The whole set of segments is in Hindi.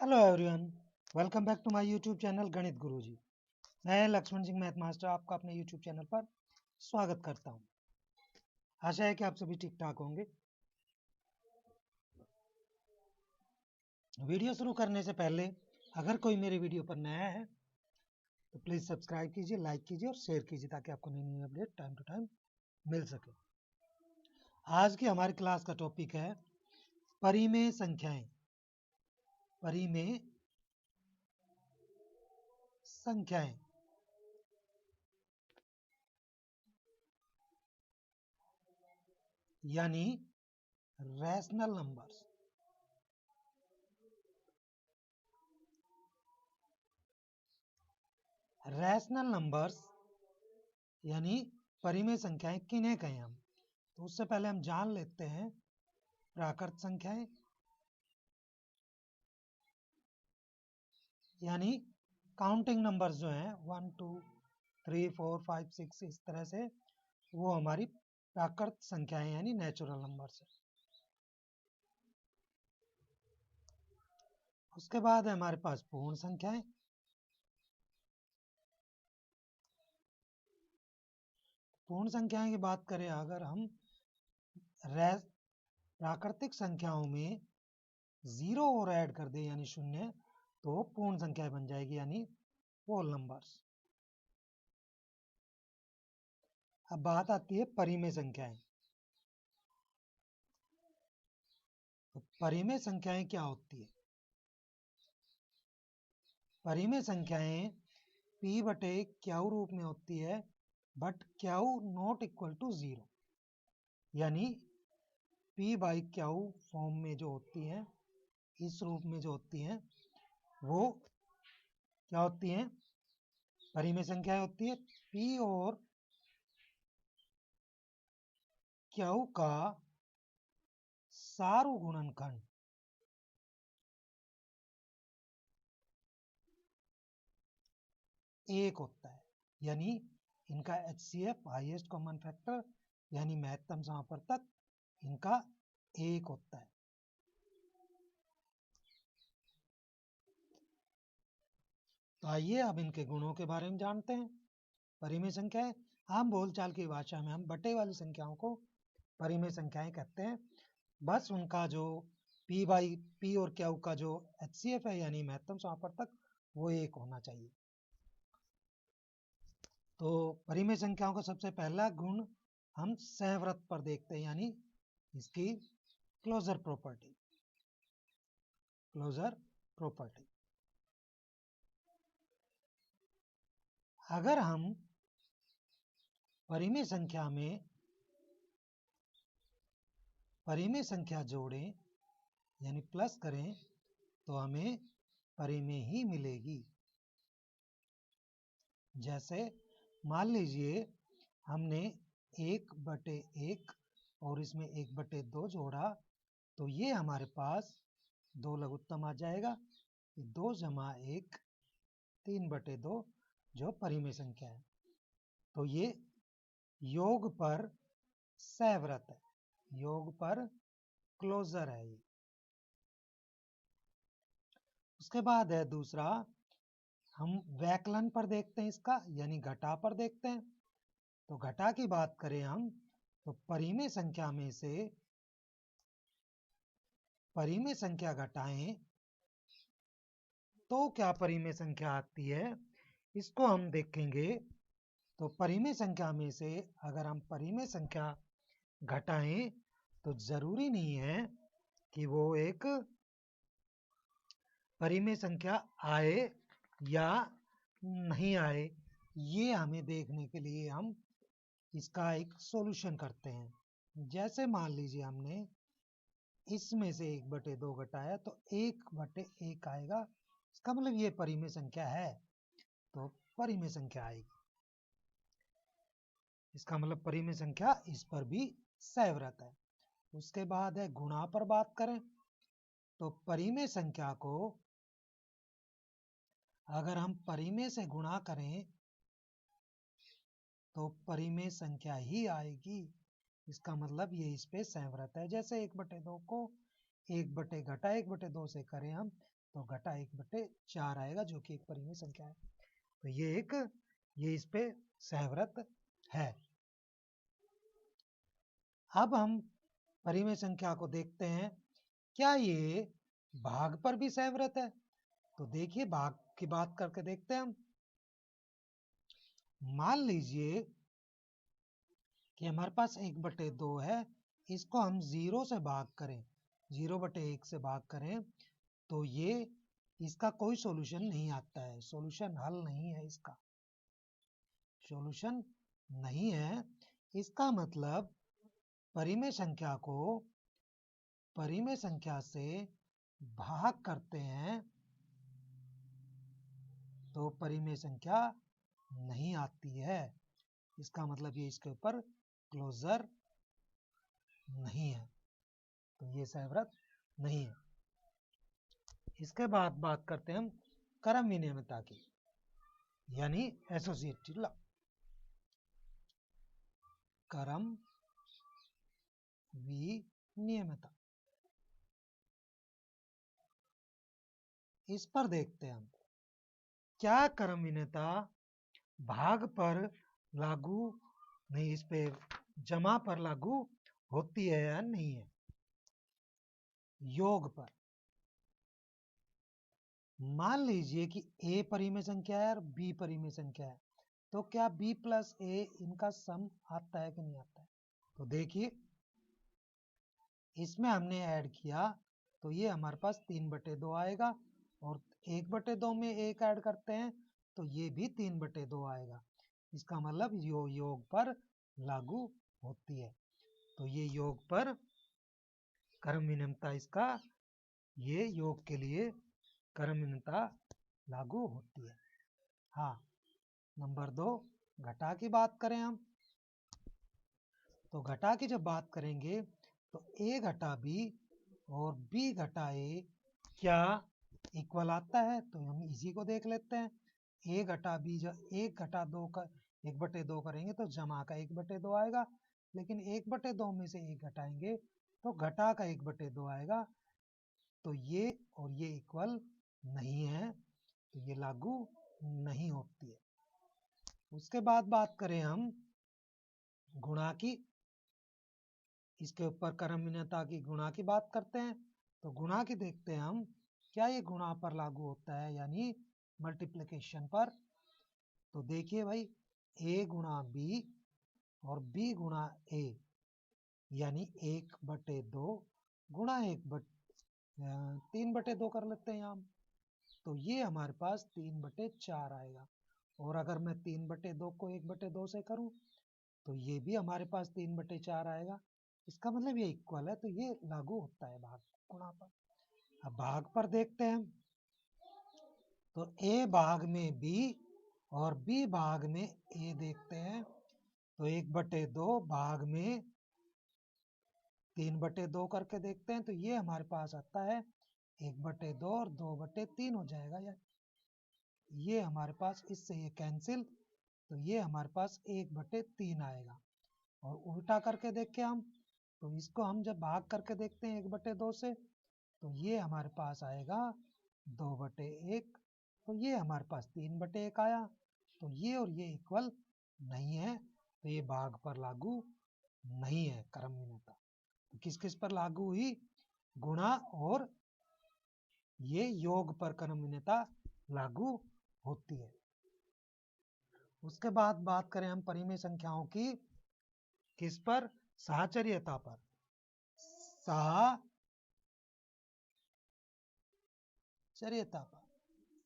Hello everyone, welcome back to my YouTube channel Ganit Guruji. मैं लक्ष्मण सिंह मैथ मास्टर आपका अपने यूट्यूब चैनल पर स्वागत करता हूं। आशा है कि आप सभी ठीक ठाक होंगे। वीडियो शुरू करने से पहले अगर कोई मेरे वीडियो पर नया है तो प्लीज़ सब्सक्राइब कीजिए, लाइक कीजिए और शेयर कीजिए ताकि आपको नई नई अपडेट टाइम टू टाइम मिल सके। आज की हमारी क्लास का टॉपिक है परिमेय संख्याएं। परिमेय संख्याएं यानी रैशनल नंबर्स। रैशनल नंबर्स यानी परिमेय संख्याएं किन्हें कहें हम, तो उससे पहले हम जान लेते हैं प्राकृत संख्याएं यानी काउंटिंग नंबर्स जो हैं 1 2 3 4 5 6 इस तरह से, वो हमारी प्राकृत संख्याएं यानी नेचुरल नंबर्स है। उसके बाद है हमारे पास पूर्ण संख्याएं। पूर्ण संख्याएं की बात करें अगर हम, प्राकृतिक संख्याओं में 0 और ऐड कर दें यानी 0, तो पूर्ण संख्या बन जाएगी यानी होल नंबर्स। अब बात आती है परिमेय संख्याएं। तो परिमेय संख्याएं क्या होती है? परिमेय संख्याएं p बटे क्यू रूप में होती है, but q not equal to 0, यानी p बाई क्यू फॉर्म में जो होती हैं, इस रूप में जो होती हैं, वो क्या होती हैं? परिमेय संख्याएं होती है p और क्यू का सारू गुणनखंड एक होता है, यानी इनका HCF हाईएस्ट कॉमन फैक्टर यानी महत्तम समापवर्तक इनका 1 होता है। तो आइए अब इनके गुणों के बारे में जानते हैं। परिमेय संख्याएं, आम बोलचाल की भाषा में हम बटे वाली संख्याओं को परिमेय संख्याएं कहते हैं। बस उनका जो p और क्यू का जो HCF है यानी महत्तम समापवर्तक वो 1 होना चाहिए। तो परिमेय संख्याओं का सबसे पहला गुण हम सहव्रत पर देखते हैं, यानी इसकी क्लोजर प्रॉपर्टी। क्लोजर प्रॉपर्टी, अगर हम परिमेय संख्या में परिमेय संख्या जोड़ें यानी प्लस करें तो हमें परिमेय ही मिलेगी। जैसे मान लीजिए हमने 1/1 और इसमें 1/2 जोड़ा, तो ये हमारे पास 2 लघुत्तम आ जाएगा। 2 जमा 1 3/2 जो परिमेय संख्या है। तो ये योग पर सहव्रत है, योग पर क्लोजर है ये। उसके बाद है दूसरा, हम वैकलन पर देखते हैं इसका, यानी घटा पर देखते हैं। तो घटा की बात करें हम, तो परिमेय संख्या में से परिमेय संख्या घटाएं तो क्या परिमेय संख्या आती है, इसको हम देखेंगे। तो परिमेय संख्या में से अगर हम परिमेय संख्या घटाएं तो जरूरी नहीं है कि वो एक परिमेय संख्या आए या नहीं आए। ये हमें देखने के लिए हम इसका एक सॉल्यूशन करते हैं। जैसे मान लीजिए हमने इसमें से 1/2 घटाया तो 1/1 आएगा, इसका मतलब ये परिमेय संख्या है, तो परिमेय संख्या आएगी। इसका मतलब परिमेय संख्या इस पर भी सहव्रत है। उसके बाद है गुणा पर बात करें, तो परिमेय संख्या को अगर हम परिमेय से गुणा करें तो परिमेय संख्या ही आएगी। इसका मतलब ये इस पे सहव्रत है। जैसे 1/2 को 1/2 से करें हम तो घटा 1/4 आएगा, जो कि एक परिमेय संख्या है। तो ये इस पे सहव्रत है। अब हम परिमेय संख्या को देखते हैं, क्या ये भाग पर भी सहव्रत है? तो देखिए, भाग की बात करके देखते हैं हम। मान लीजिए कि हमारे पास 1/2 है, इसको हम 0 से भाग करें, 0/1 से भाग करें, तो ये इसका कोई सॉल्यूशन नहीं आता है, सॉल्यूशन हल नहीं है, इसका सॉल्यूशन नहीं है। इसका मतलब परिमेय संख्या को परिमेय संख्या से भाग करते हैं तो परिमेय संख्या नहीं आती है। इसका मतलब ये इसके ऊपर क्लोजर नहीं है, तो ये सहव्रत नहीं है। इसके बाद बात करते हैं हम क्रम विनियमितता की, यानी एसोसिएटिव लॉ। क्रम विनियमितता, इस पर देखते हैं हम, क्या क्रम विनियमितता भाग पर लागू नहीं, इस पे जमा पर लागू होती है या नहीं है। योग पर मान लीजिए कि a परिमेय संख्या है और b परिमेय संख्या है, तो क्या b प्लस a इनका सम आता है कि नहीं आता है? तो देखिए, इसमें हमने ऐड किया तो ये हमारे पास 3/2 आएगा, और 1/2 में 1 ऐड करते हैं तो ये भी 3/2 आएगा। इसका मतलब योग पर लागू होती है। तो ये योग पर क्रम विनियमितता, इसका ये योग के लिए क्रम विनियमितता लागू होती है। हाँ, नंबर 2, घटा की बात करें हम, तो घटा की जब बात करेंगे तो a घटा b और b घटा a क्या इक्वल आता है? तो हम इसी को देख लेते हैं। a घटा b जब 1 घटा 2 का 1/2 करेंगे तो जमा का 1/2 आएगा, लेकिन 1/2 में से 1 घटाएंगे तो घटा का 1/2 आएगा। तो ये और ये इक्वल नहीं है, तो ये लागू नहीं होती है। उसके बाद बात करें हम गुणा की, इसके ऊपर क्रम विनियमितता की गुणा की बात करते हैं। तो गुणा की देखते हैं हम, क्या ये गुणा पर लागू होता है, यानी मल्टीप्लिकेशन पर। तो देखिए भाई, a गुणा b और b गुणा a, यानी 1/2 गुणा 3/2 कर लेते हैं यहाँ, तो ये हमारे पास 3/4 आएगा। और अगर मैं 3/2 को 1/2 से करूं तो ये भी हमारे पास 3/4 आएगा। इसका मतलब ये इक्वल है, तो ये लागू होता है भाग गुणा पर। अब भाग पर देखते हैं, तो a भाग में b और b भाग में a देखते हैं। तो 1/2 भाग में 3/2 करके देखते हैं, तो ये हमारे पास आता है 1/2 और 2/3 हो जाएगा यार। ये हमारे पास इससे ये कैंसिल, तो ये हमारे पास 1/3 आएगा। और उल्टा करके देखें हम, तो इसको हम जब भाग करके देखते हैं 1/2 से, तो ये हमारे पास आएगा 2/1, तो ये हमारे पास 3/1 आया। तो ये और ये इक्वल नहीं है, तो ये भाग पर लागू नहीं है क्रम विनियमितता। तो किस किस पर लागू हुई? गुणा और ये योग पर क्रम विनियमितता लागू होती है। उसके बाद बात करें हम परिमेय संख्याओं की, किस पर? साहचर्यता पर।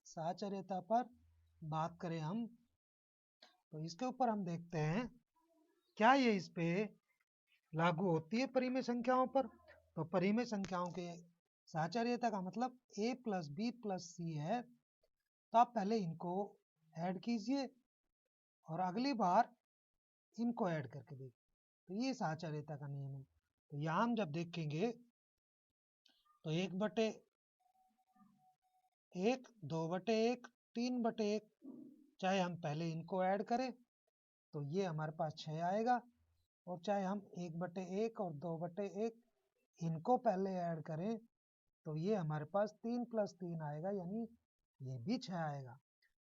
साहचर्यता पर बात करें हम, तो इसके ऊपर हम देखते हैं क्या ये इस पे लागू होती है परिमेय संख्याओं पर। तो परिमेय संख्याओं के साहचर्यता का मतलब a प्लस बी प्लस सी है, तो आप पहले इनको ऐड कीजिए और अगली बार इनको ऐड करके देखिए, तो ये साहचर्यता का नियम है। तो यहाँ हम जब देखेंगे तो 1/1, 2/1, 3/1, चाहे हम पहले इनको ऐड करें तो ये हमारे पास 6 आएगा, और चाहे हम 1/1 और 2/1 इनको पहले ऐड करें तो ये हमारे पास 3 + 3 आएगा, यानी ये भी 6 आएगा।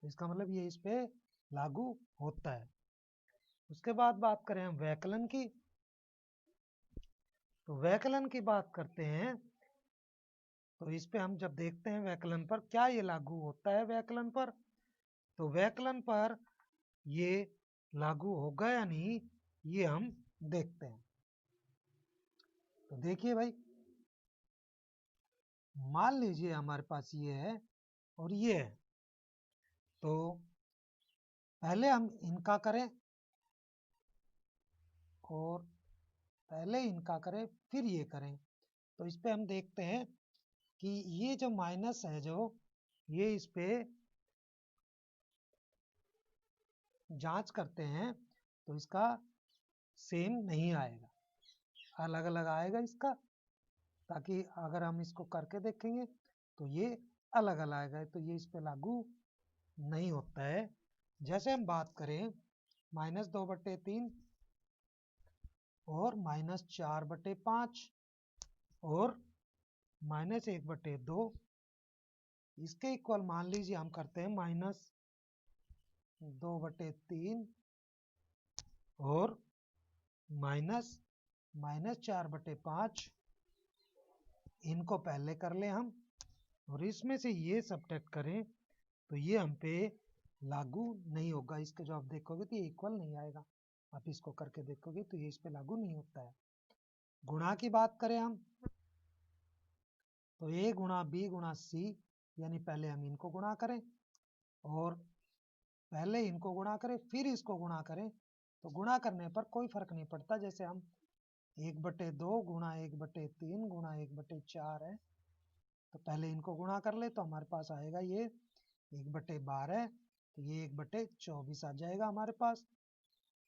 तो इसका मतलब ये इस पे लागू होता है। उसके बाद बात करें हम वैकलन की, तो वैकलन की बात करते हैं। तो इस पे हम जब देखते हैं वैकलन पर क्या ये लागू होता है वैकलन पर, तो वैकलन पर ये लागू होगा या नहीं ये हम देखते हैं। तो देखिए भाई, मान लीजिए हमारे पास ये है और ये है, तो पहले हम इनका करें और पहले इनका करें फिर ये करें। तो इस पे हम देखते हैं कि ये जो माइनस है जो ये इस पे जांच करते हैं तो इसका सेम नहीं आएगा, अलग अलग आएगा इसका, ताकि अगर हम इसको करके देखेंगे तो ये अलग अलग आएगा, तो ये इस पे लागू नहीं होता है। जैसे हम बात करें -2/3 और -4/5 और -1/2, इसके इक्वल मान लीजिए हम करते हैं -2/3 और -4/5। इनको पहले कर ले हम और इसमें से ये सब्ट्रैक्ट करें तो ये हम पे लागू नहीं होगा। इसके जो आप देखोगे तो ये इक्वल नहीं आएगा, आप इसको करके देखोगे तो ये इस पे लागू नहीं होता है। गुणा की बात करें हम तो A गुणा B गुणा C, यानी पहले हम इनको गुणा करें और पहले इनको गुणा करें फिर इसको गुणा करें, तो गुणा करने पर कोई फर्क नहीं पड़ता। जैसे हम 1/2 गुणा 1/3 गुणा 1/4 है, तो पहले इनको गुणा कर ले तो हमारे पास आएगा ये 1/12, तो ये 1/24 आ जाएगा हमारे पास।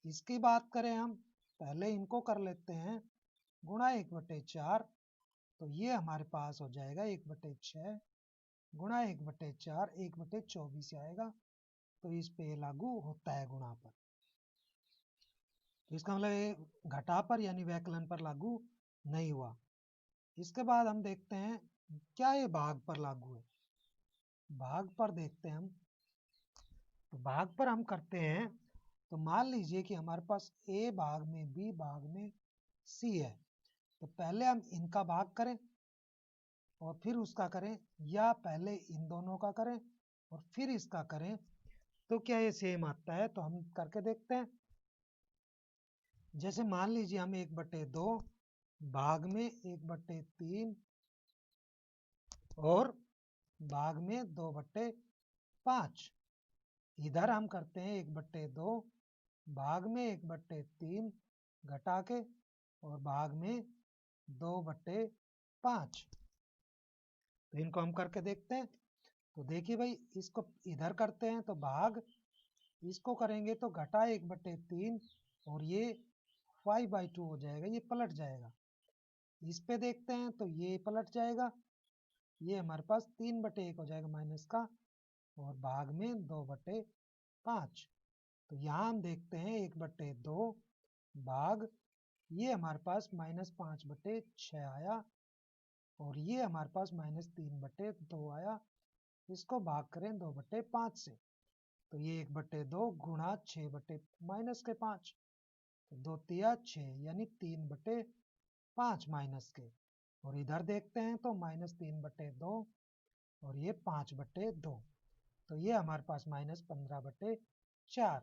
इसकी बात करें हम, पहले इनको कर लेते हैं गुणा 1/4, तो ये हमारे पास हो जाएगा 1/6 गुणा 1/4 1/24 आएगा, तो इस पे लागू होता है गुणा पर। तो इसका मतलब ये घटा पर यानी वैकलन पर लागू नहीं हुआ। इसके बाद हम देखते हैं क्या ये भाग पर लागू है। भाग पर देखते हैं हम, तो भाग पर हम करते हैं तो मान लीजिए कि हमारे पास A भाग में B भाग में C है, तो पहले हम इनका भाग करें और फिर उसका करें, या पहले इन दोनों का करें और फिर इसका करें, तो क्या ये सेम आता है। तो हम करके देखते हैं। जैसे मान लीजिए हम 1/2 भाग में 1/3 और भाग में 2/5, इधर हम करते हैं 1/2 भाग में 1/3 घटा के और भाग में 2/5, तो इनको हम करके देखते हैं। तो देखिए भाई, इसको इधर करते हैं तो भाग, इसको करेंगे तो घटा 1/3 और ये 5/2 हो जाएगा, ये पलट जाएगा। इस पे देखते हैं तो ये पलट जाएगा, ये हमारे पास 3/1 हो जाएगा माइनस का, और भाग में 2/5। तो यहाँ हम देखते हैं 1/2 भाग, ये हमारे पास -5/6 आया और ये हमारे पास -3/2 आया। इसको भाग करें 2/5 से, तो ये 1/2 गुणा 6/-5, तो 2 तिया 6 यानी 3/5 माइनस के, और इधर देखते हैं तो -3/2 और ये 5/2, तो ये हमारे पास -15/4,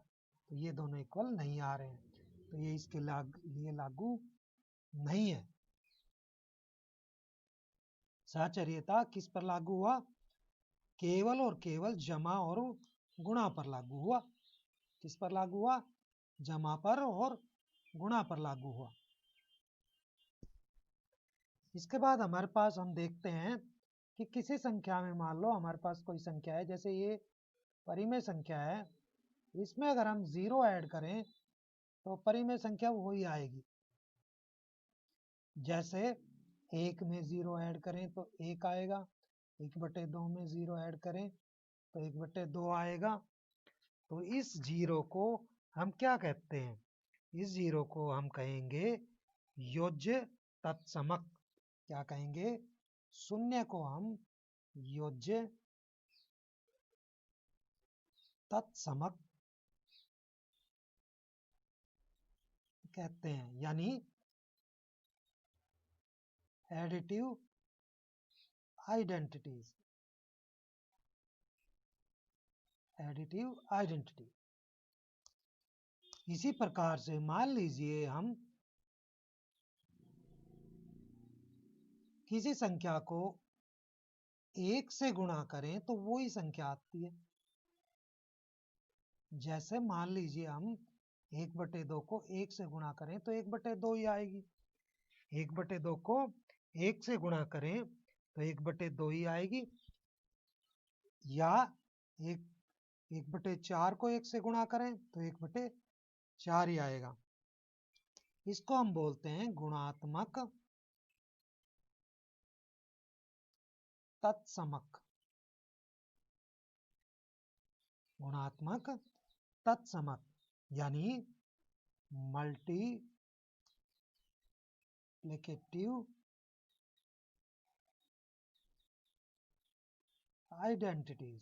तो ये दोनों इक्वल नहीं आ रहे हैं, तो ये इसके लिए लागू नहीं है। साचर्यता किस पर लागू हुआ, केवल और केवल जमा और गुणा पर लागू हुआ। किस पर लागू हुआ, जमा पर और गुणा पर लागू हुआ। इसके बाद हमारे पास हम देखते हैं कि किसी संख्या में, मान लो हमारे पास कोई संख्या है, जैसे ये परिमेय संख्या है, इसमें अगर हम 0 ऐड करें तो परिमेय संख्या वही आएगी। जैसे 1 में 0 ऐड करें तो 1 आएगा, 1/2 में 0 ऐड करें तो 1/2 आएगा। तो इस 0 को हम क्या कहते हैं, इस 0 को हम कहेंगे योज्य तत्समक। क्या कहेंगे, शून्य को हम योज्य तत्समक कहते हैं, यानी एडिटिव आइडेंटिटीज। Additive identity. इसी प्रकार से मान लीजिए हम किसी संख्या को 1 से गुणा करें तो वो ही संख्या आती है। जैसे मान लीजिए हम 1/2 को 1 से गुणा करें तो 1/2 ही आएगी। 1/2 को 1 से गुणा करें तो 1/2 ही आएगी, या 1/4 को 1 से गुणा करें तो 1/4 ही आएगा। इसको हम बोलते हैं गुणात्मक तत्समक। गुणात्मक तत्समक यानी मल्टीप्लिकेटिव आइडेंटिटीज।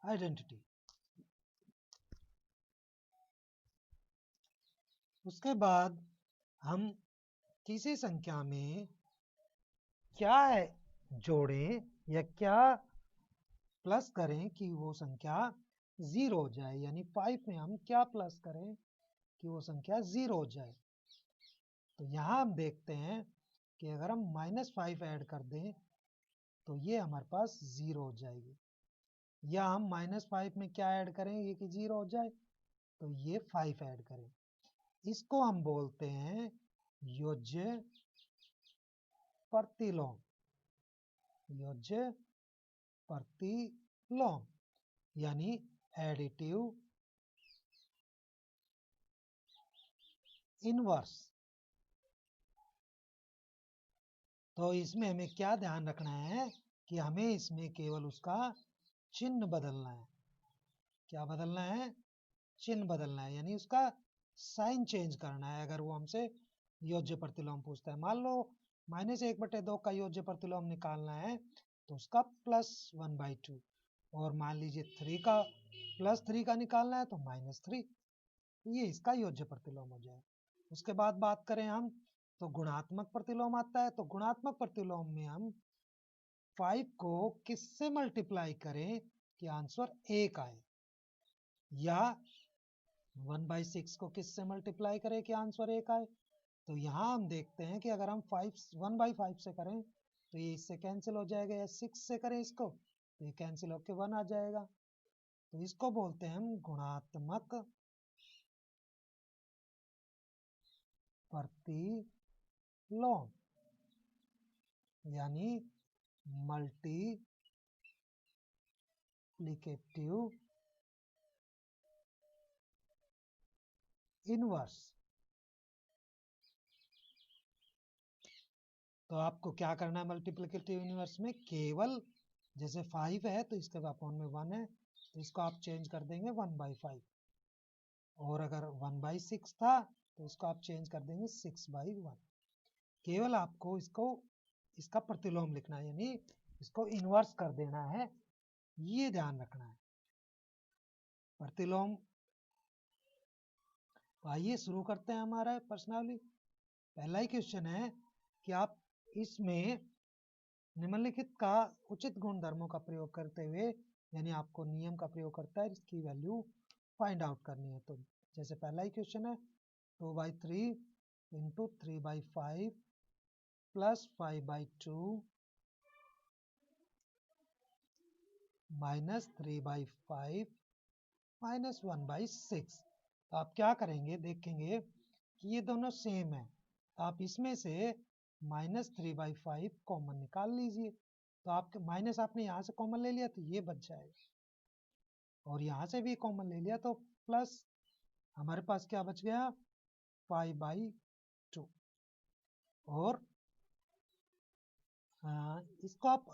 आइडेंटिटी। उसके बाद हम किसी संख्या में क्या जोड़ें या क्या प्लस करें कि वो संख्या 0 हो जाए, यानी 5 में हम क्या प्लस करें कि वो संख्या 0 हो जाए। तो यहाँ हम देखते हैं कि अगर हम -5 ऐड कर दें तो ये हमारे पास 0 हो जाएगी, या हम -5 में क्या ऐड करें ये कि 0 हो जाए, तो ये 5 ऐड करें। इसको हम बोलते हैं योज्य प्रतिलोम। योज्य प्रतिलोम यानी एडिटिव इनवर्स। तो इसमें हमें क्या ध्यान रखना है कि हमें इसमें केवल उसका चिन्ह बदलना है। क्या बदलना है? चिन्ह बदलना है, यानी उसका साइन चेंज करना है। अगर वो हमसे योज्य प्रतिलोम पूछता है, मान लो -1/2 का योज्य प्रतिलोम निकालना है तो उसका +1/2, और मान लीजिए 3 का +3 का निकालना है तो -3, ये इसका योज्य प्रतिलोम हो जाए। उसके बाद बात करें हम तो गुणात्मक प्रतिलोम आता है। तो गुणात्मक प्रतिलोम में हम 5 को किससे मल्टीप्लाई करें कि आंसर 1 आए, या 1/6 को किससे मल्टीप्लाई करें कि आंसर 1 आए। तो यहाँ हम देखते हैं कि अगर हम 1/5 से करें तो ये इससे कैंसिल हो जाएगा, या 6 से करें इसको तो ये कैंसिल होके 1 आ जाएगा। तो इसको बोलते हैं हम गुणात्मक प्रतिलोम, यानी मल्टीप्लिकेटिव इनवर्स। तो आपको क्या करना है मल्टीप्लिकेटिव इनवर्स में? केवल जैसे 5 है तो इसके अपॉन में 1 है तो इसको आप चेंज कर देंगे 1/5, और अगर 1/6 था तो इसको आप चेंज कर देंगे 6/1। केवल आपको इसको इसका प्रतिलोम लिखना है, यानी इसको इनवर्स कर देना है, ये ध्यान रखना है। प्रतिलोम। तो आइए शुरू करते हैं हमारा प्रश्नावली। पहला ही क्वेश्चन है कि आप इसमें निम्नलिखित का उचित गुणधर्मों का प्रयोग करते हुए, यानी आपको नियम का प्रयोग करता है इसकी वैल्यू फाइंड आउट करनी है। तो जैसे पहला ही क्वेश्चन है 2/3 इंटू 3/5 प्लस 5/2 माइनस 3/5 माइनस 1/6। तो आप क्या करेंगे, देखेंगे कि ये दोनों सेम है, तो आप इसमें से -3/5 कॉमन निकाल लीजिए। तो आपके माइनस आपने यहाँ से कॉमन ले लिया तो ये बच जाएगा, और यहाँ से भी कॉमन ले लिया तो प्लस हमारे पास क्या बच गया 5/2। और इसको आप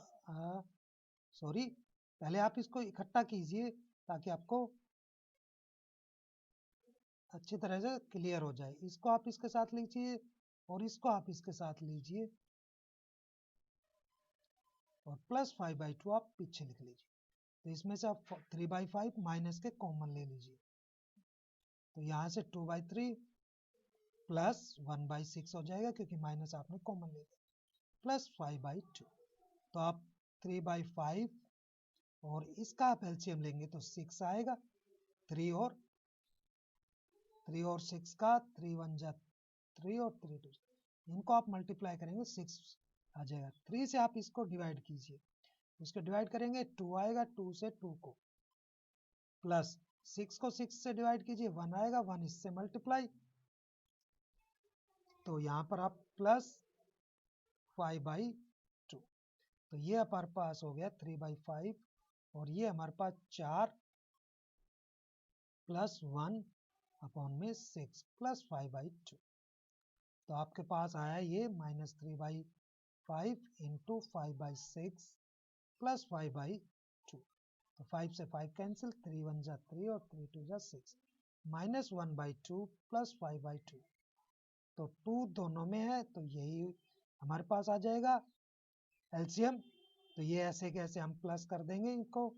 सॉरी पहले आप इसको इकट्ठा कीजिए ताकि आपको अच्छी तरह से क्लियर हो जाए। इसको आप इसके साथ लीजिए और इसको आप इसके साथ लीजिए और +5/2 आप पीछे लिख लीजिए। तो इसमें से आप 3/5 माइनस के कॉमन ले लीजिए। तो यहाँ से 2/3 प्लस 1/6 हो जाएगा क्योंकि माइनस आपने कॉमन ले लिया, प्लस 5/2। तो आप 3/5 और इसका आप एलसीएम लेंगे तो 6 आएगा। 3 और 6 का 3 1 जा 3 और 3 2, इनको आप मल्टीप्लाई करेंगे 6 आ जाएगा। 3 से आप इसको डिवाइड कीजिए, इसको डिवाइड करेंगे 2 आएगा, 2 से 2 को, प्लस 6 को 6 से डिवाइड कीजिए 1 आएगा, 1 इससे मल्टीप्लाई, तो यहाँ पर आप प्लस 5/2। तो ये हमारे पास हो गया 3/5 और ये हमारे पास 4 प्लस 1 अपॉन में 6 प्लस 5/2। तो आपके पास आया ये -3/5 इंटू 5/6 प्लस 5/2। तो 5 से 5 कैंसिल, 3 1 जा 3 और 3 2 जा 6, -1/2 प्लस 5/2। तो 2 दोनों में है तो यही हमारे पास आ जाएगा एलसीएम। तो ये ऐसे कैसे हम प्लस कर देंगे इनको,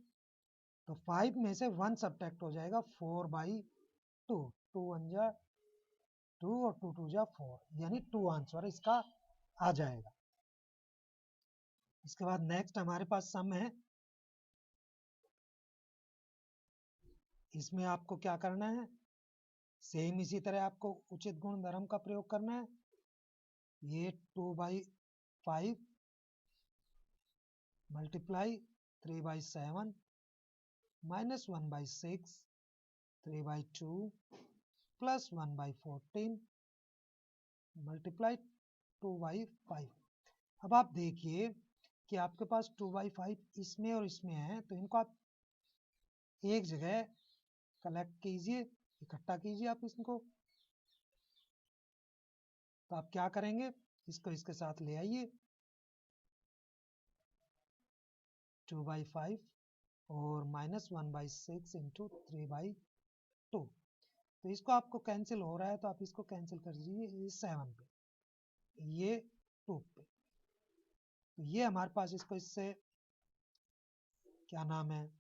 तो 5 में से 1 सब्ट्रैक्ट हो जाएगा 4/2, 2 1 जा 2 और 2 2 जा 4, यानी 2 आंसर इसका आ जाएगा। इसके बाद नेक्स्ट हमारे पास सम है। इसमें आपको क्या करना है, सेम इसी तरह आपको उचित गुण धर्म का प्रयोग करना है। ये 2/5 मल्टीप्लाई 3/7 -1/6 3/2 प्लस 1/14 मल्टीप्लाई 2/5। अब आप देखिए कि आपके पास 2/5 इसमें और इसमें है, तो इनको आप एक जगह कलेक्ट कीजिए, इकट्ठा कीजिए आप इसको। तो आप क्या करेंगे, इसको इसके साथ ले आइए, 2/5 और -1/6 इंटू 3/2। तो इसको आपको कैंसिल हो रहा है तो आप इसको कैंसिल कर दीजिए, 7 पे, ये 2 पे। तो ये हमारे पास, इसको इससे क्या नाम है,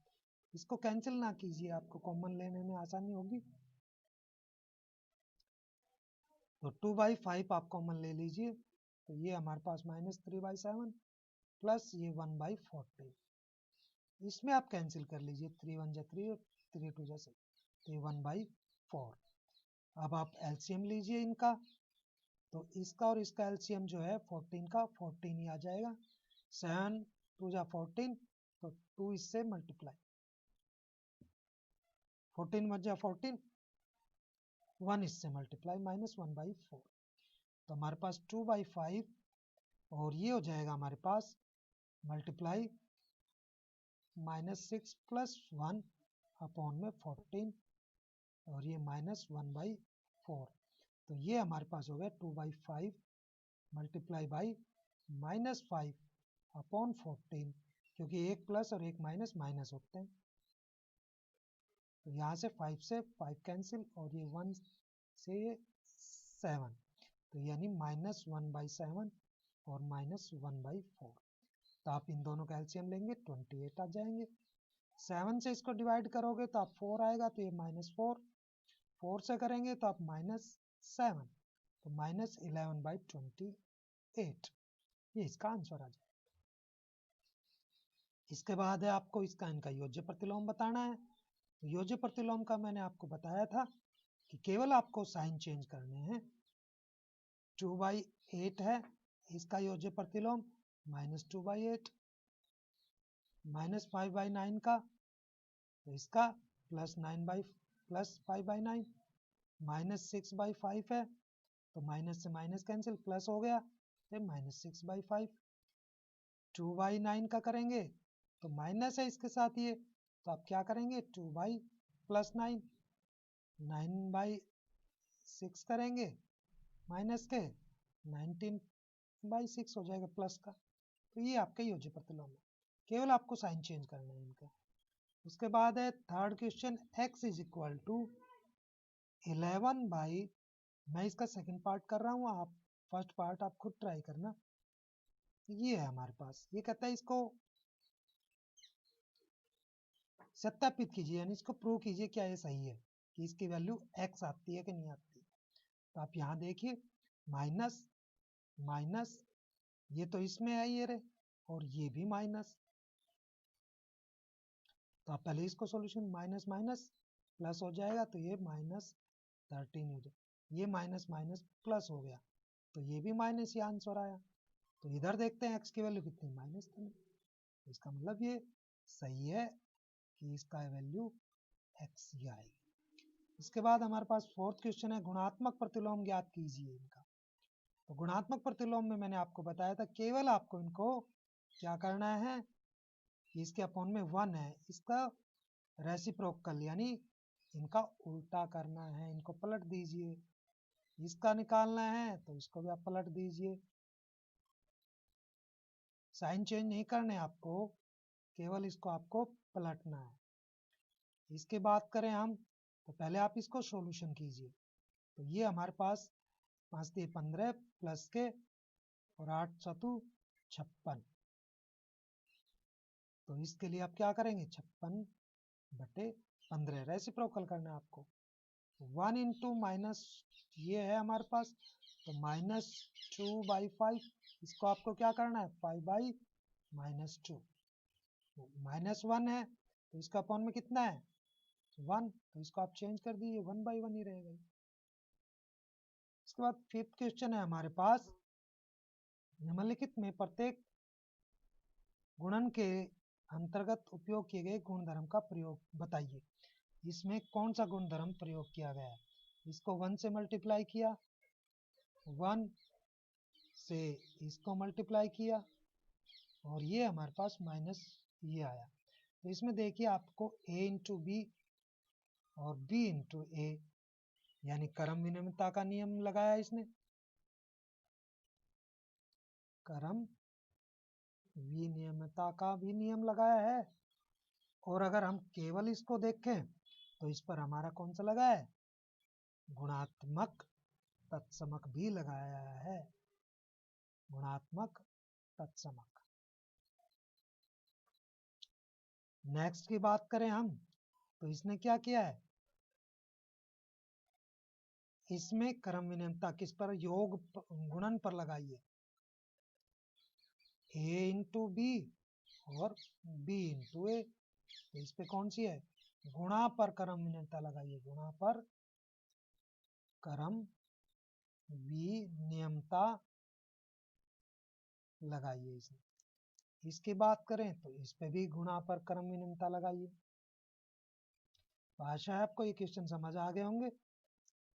इसको कैंसिल ना कीजिए, आपको कॉमन लेने में आसानी होगी। तो 2/5 आप कॉमन ले लीजिए, तो ये हमारे पास -3/7 प्लस ये 1/14। इसमें आप कैंसिल कर लीजिए, 3 1 जा 3 और 3 2 जा 6, तो ये 1/4। अब आप एलसीएम लीजिए इनका, तो इसका और इसका एलसीएम जो है 14 का 14 ही आ जाएगा। 7 2 जा 14, तो 2 इससे मल्टीप्लाई, 14 1 जा 14, 1 इससे मल्टीप्लाई, -1/4। तो हमारे पास 2/5 और ये हो जाएगा हमारे पास मल्टीप्लाई -6 प्लस 1 अपॉन में 14 और ये -1/4। तो ये हमारे पास हो गया 2/5 मल्टीप्लाई बाई -5 अपॉन 14, क्योंकि एक प्लस और एक माइनस माइनस होते हैं। तो यहाँ से 5 से 5 कैंसिल और ये 1 से 7, तो यानी -1/7 और -1/4। तो आप इन दोनों का एलसीएम लेंगे 28 आ जाएंगे। 7 से इसको डिवाइड करोगे तो आप 4 आएगा, तो ये -4, 4 से करेंगे तो आप -7, तो -11/28, ये इसका आंसर आ जाएगा। इसके बाद है आपको इसका इनका योज्य प्रतिलोम बताना है। तो योज्य प्रतिलोम का मैंने आपको बताया था कि केवल आपको साइन चेंज करने हैं। 2/8 है, इसका योज्य प्रतिलोम -2/8, -5/9 का, तो इसका +5/9, -6/5 है, तो माइनस से माइनस कैंसिल, प्लस हो गया, तो -6/5। 2/9 का करेंगे तो माइनस है इसके साथ ये, तो आप क्या करेंगे, 2/+9, 9/6 करेंगे माइनस के, 19/6 हो जाएगा प्लस का। तो ये आपका योज्य प्रतिलोम है, केवल आपको साइन चेंज करना है इनका। उसके बाद है थर्ड क्वेश्चन, x = 11 बाई, मैं इसका सेकंड पार्ट कर रहा हूँ, आप फर्स्ट पार्ट आप खुद ट्राई करना। ये है हमारे पास, ये कहता है इसको सत्यापित कीजिए, यानी इसको प्रूव कीजिए क्या ये सही है कि इसकी वैल्यू x आती है कि नहीं आती। तो आप यहाँ देखिए माइनस माइनस, ये तो इसमें है ये रे, और ये भी माइनस। तो आप पहले इसको सॉल्यूशन माइनस माइनस प्लस हो जाएगा, तो ये -13 हो जाए, ये माइनस माइनस प्लस हो गया, तो ये भी माइनस ही आंसर आया। तो इधर देखते हैं x की वैल्यू कितनी, -3। इसका मतलब ये सही है कि इसका वैल्यू x ही आएगी। इसके बाद हमारे पास फोर्थ क्वेश्चन है, गुणात्मक प्रतिलोम ज्ञात कीजिए इनका। तो गुणात्मक प्रतिलोम में मैंने आपको बताया था केवल आपको इनको क्या करना है कि इसके अपॉन में 1 है, इसका रेसिप्रोकल यानी इनका उल्टा करना है, इनको पलट दीजिए। इसका निकालना है तो इसको भी आप पलट दीजिए, साइन चेंज नहीं करने आपको, केवल इसको आपको पलटना है। इसके बात करें हम तो पहले आप इसको सॉल्यूशन कीजिए। तो ये हमारे पास 5 × 15 प्लस के और 8 × 7 56। तो इसके लिए आप क्या करेंगे, 56/15 रेसिप्रोकल करना है आपको। 1 इंटू माइनस ये है हमारे पास, तो -2/5, इसको आपको क्या करना है 5/-2। -1 है तो इसका अपॉन में कितना है 1, तो इसको आप चेंज कर दीजिए 1/1 ही रहेगा। इसके बाद फिफ्थ क्वेश्चन है हमारे पास, निम्नलिखित में प्रत्येक गुणन के अंतर्गत उपयोग किए गए गुणधर्म का प्रयोग बताइए। इसमें कौन सा गुणधर्म प्रयोग किया गया है, इसको 1 से मल्टीप्लाई किया, 1 से इसको मल्टीप्लाई किया, और ये हमारे पास माइनस ये आया। तो इसमें देखिए आपको a इंटू बी और b इंटू ए, यानी क्रम विनिमयता का नियम लगाया इसने, क्रम विनिमयता का भी नियम लगाया है। और अगर हम केवल इसको देखें तो इस पर हमारा कौन सा लगा है, गुणात्मक तत्समक भी लगाया है, गुणात्मक तत्समक। नेक्स्ट की बात करें हम तो इसने क्या किया है, इसमें क्रम विनिमयता किस पर, योग गुणन पर लगाई है, a इंटू बी और b इंटू ए। तो इस पे कौन सी है, गुणा पर क्रम विनिमयता लगाइए, गुणा पर क्रम विनिमयता लगाइए इसमें। इसकी बात करें तो इस पे भी गुणा पर क्रम विनिमयता लगाइए। तो आशा है आपको ये क्वेश्चन समझ आ गए होंगे।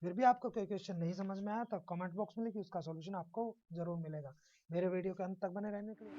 फिर भी आपको कोई क्वेश्चन नहीं समझ में आया तो कमेंट बॉक्स में लिखिए, उसका सॉल्यूशन आपको जरूर मिलेगा। मेरे वीडियो के अंत तक बने रहने के लिए